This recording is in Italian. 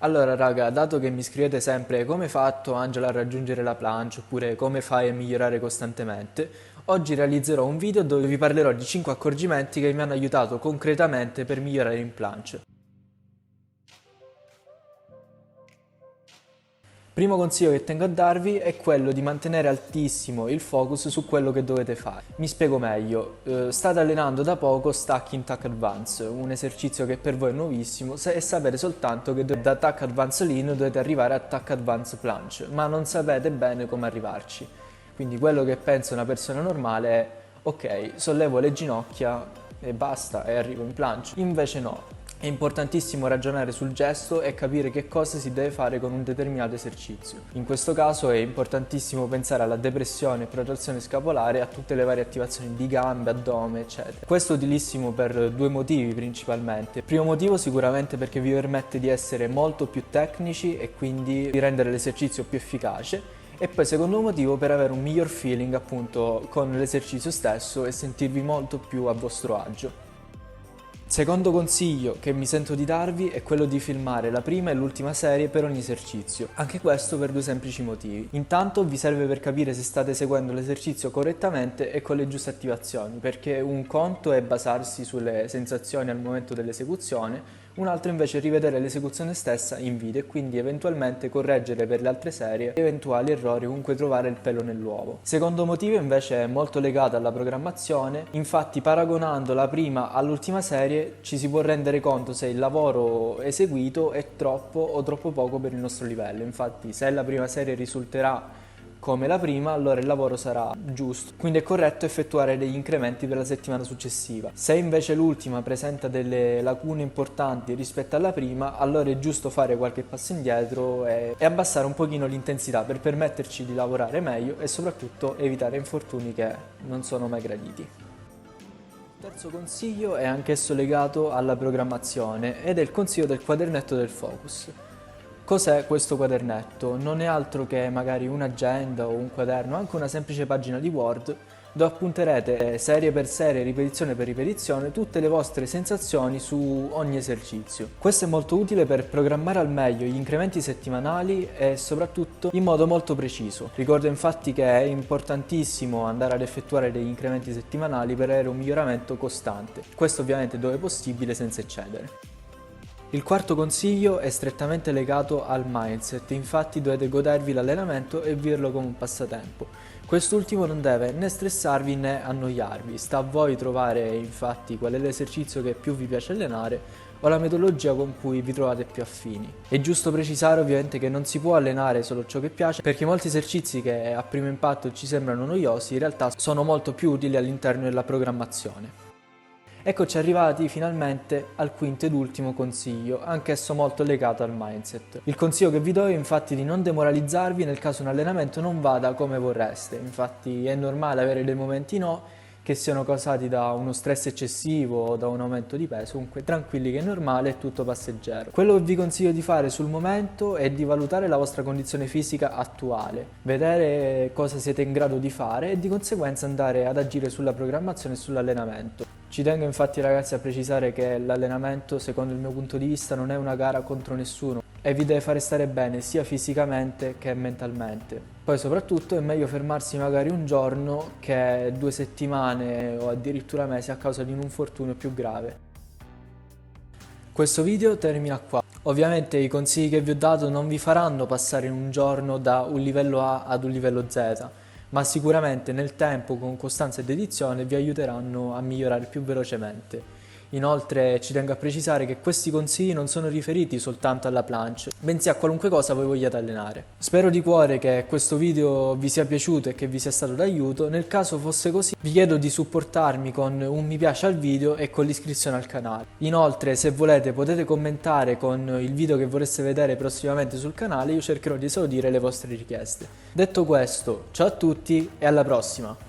Allora raga, dato che mi scrivete sempre come hai fatto Angela a raggiungere la planche oppure come fai a migliorare costantemente, oggi realizzerò un video dove vi parlerò di 5 accorgimenti che mi hanno aiutato concretamente per migliorare in planche. Primo consiglio che tengo a darvi è quello di mantenere altissimo il focus su quello che dovete fare. Mi spiego meglio, state allenando da poco Stacking Tuck Advance, un esercizio che per voi è nuovissimo e sapete soltanto che da Tuck Advance Lean dovete arrivare a Tuck Advance Planche, ma non sapete bene come arrivarci. Quindi quello che pensa una persona normale è ok, sollevo le ginocchia e basta e arrivo in planche. Invece no. È importantissimo ragionare sul gesto e capire che cosa si deve fare con un determinato esercizio. In questo caso è importantissimo pensare alla depressione e protrazione scapolare e a tutte le varie attivazioni di gambe, addome, eccetera. Questo è utilissimo per due motivi principalmente. Il primo motivo sicuramente perché vi permette di essere molto più tecnici e quindi di rendere l'esercizio più efficace. E poi secondo motivo per avere un miglior feeling appunto con l'esercizio stesso e sentirvi molto più a vostro agio. Secondo consiglio che mi sento di darvi è quello di filmare la prima e l'ultima serie per ogni esercizio, anche questo per due semplici motivi. Intanto vi serve per capire se state seguendo l'esercizio correttamente e con le giuste attivazioni, perché un conto è basarsi sulle sensazioni al momento dell'esecuzione, un altro invece è rivedere l'esecuzione stessa in video e quindi eventualmente correggere per le altre serie eventuali errori o comunque trovare il pelo nell'uovo. Secondo motivo invece è molto legato alla programmazione, infatti paragonando la prima all'ultima serie ci si può rendere conto se il lavoro eseguito è troppo o troppo poco per il nostro livello. Infatti se la prima serie risulterà come la prima, allora il lavoro sarà giusto, quindi è corretto effettuare degli incrementi per la settimana successiva. Se invece l'ultima presenta delle lacune importanti rispetto alla prima, allora è giusto fare qualche passo indietro e abbassare un pochino l'intensità per permetterci di lavorare meglio e soprattutto evitare infortuni che non sono mai graditi. Il terzo consiglio è anch'esso legato alla programmazione ed è il consiglio del quadernetto del focus. Cos'è questo quadernetto? Non è altro che magari un'agenda o un quaderno, anche una semplice pagina di Word, dove appunterete serie per serie, ripetizione per ripetizione, tutte le vostre sensazioni su ogni esercizio. Questo è molto utile per programmare al meglio gli incrementi settimanali e soprattutto in modo molto preciso. Ricordo infatti che è importantissimo andare ad effettuare degli incrementi settimanali per avere un miglioramento costante. Questo ovviamente dove possibile senza eccedere. Il quarto consiglio è strettamente legato al mindset, infatti dovete godervi l'allenamento e viverlo come un passatempo. Quest'ultimo non deve né stressarvi né annoiarvi, sta a voi trovare infatti qual è l'esercizio che più vi piace allenare o la metodologia con cui vi trovate più affini. È giusto precisare ovviamente che non si può allenare solo ciò che piace, perché molti esercizi che a primo impatto ci sembrano noiosi in realtà sono molto più utili all'interno della programmazione. Eccoci arrivati finalmente al quinto ed ultimo consiglio, anch'esso molto legato al mindset. Il consiglio che vi do è infatti di non demoralizzarvi nel caso un allenamento non vada come vorreste, infatti è normale avere dei momenti no, che siano causati da uno stress eccessivo o da un aumento di peso, comunque tranquilli che è normale e tutto passeggero. Quello che vi consiglio di fare sul momento è di valutare la vostra condizione fisica attuale, vedere cosa siete in grado di fare e di conseguenza andare ad agire sulla programmazione e sull'allenamento. Ci tengo infatti ragazzi a precisare che l'allenamento secondo il mio punto di vista non è una gara contro nessuno e vi deve fare stare bene sia fisicamente che mentalmente. Poi soprattutto è meglio fermarsi magari un giorno che 2 settimane o addirittura mesi a causa di un infortunio più grave. Questo video termina qua. Ovviamente i consigli che vi ho dato non vi faranno passare in un giorno da un livello A ad un livello Z, ma sicuramente nel tempo con costanza e dedizione vi aiuteranno a migliorare più velocemente. Inoltre ci tengo a precisare che questi consigli non sono riferiti soltanto alla planche, bensì a qualunque cosa voi vogliate allenare. Spero di cuore che questo video vi sia piaciuto e che vi sia stato d'aiuto. Nel caso fosse così vi chiedo di supportarmi con un mi piace al video e con l'iscrizione al canale. Inoltre se volete potete commentare con il video che vorreste vedere prossimamente sul canale, io cercherò di esaudire le vostre richieste. Detto questo, ciao a tutti e alla prossima!